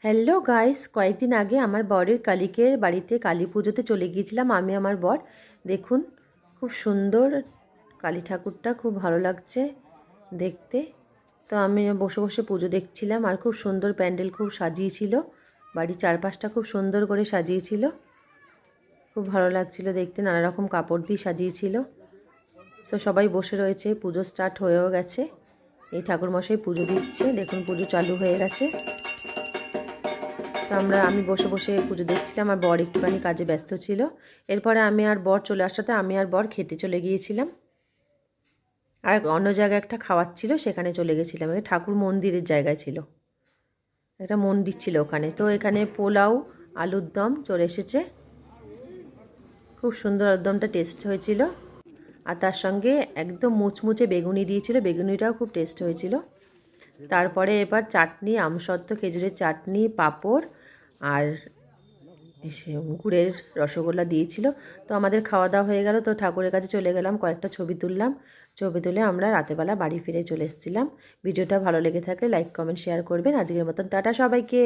Hello guys, কয়েকদিন আগে আমার বরের কালিকের বাড়িতে কালী পুজোতে চলে গিয়েছিলাম আমি আমার বর। দেখুন খুব সুন্দর কালী ঠাকুরটা, খুব ভালো লাগছে দেখতে। তো আমি বসে বসে পুজো দেখছিলাম আর খুব সুন্দর প্যান্ডেল খুব সাজিয়েছিল, বাড়ির চারপাশটা খুব সুন্দর করে সাজিয়েছিল, খুব ভালো লাগছিল দেখতে, নানা রকম কাপড় দিয়ে সাজিয়েছিল। তো সবাই বসে রয়েছে, পুজো স্টার্ট হয়েও গেছে। এই ঠাকুরমশাই পুজো দিচ্ছে, দেখুন পুজো চালু হয়ে গেছে। তো আমি বসে বসে পুজো দেখছিলাম, আর বর একটুখানি কাজে ব্যস্ত ছিল। এরপরে আমি আর বর চলে আসাতে আমি আর বর খেতে চলে গিয়েছিলাম, আর অন্য জায়গায় একটা খাওয়াচ্ছিল সেখানে চলে গেছিলাম। ঠাকুর মন্দিরের জায়গায় ছিল, একটা মন্দির ছিল ওখানে। তো এখানে পোলাও আলুর দম চলে এসেছে, খুব সুন্দর আলুর দমটা টেস্ট হয়েছিল। আর তার সঙ্গে একদম মুচমুচে বেগুনি দিয়েছিল, বেগুনিটাও খুব টেস্ট হয়েছিল। তারপরে এবার চাটনি, আমসত্ত্ব খেজুরের চাটনি, পাঁপড় আর সে গুড়ের রসগোল্লা দিয়েছিল। তো আমাদের খাওয়া দাওয়া হয়ে গেল, তো ঠাকুরের কাছে চলে গেলাম, কয়েকটা ছবি তুললাম। ছবি তুলে আমরা রাতেবেলা বাড়ি ফিরে চলে এসেছিলাম। ভিডিওটা ভালো লেগে থাকলে লাইক কমেন্ট শেয়ার করবেন। আজকের মতন টাটা সবাইকে।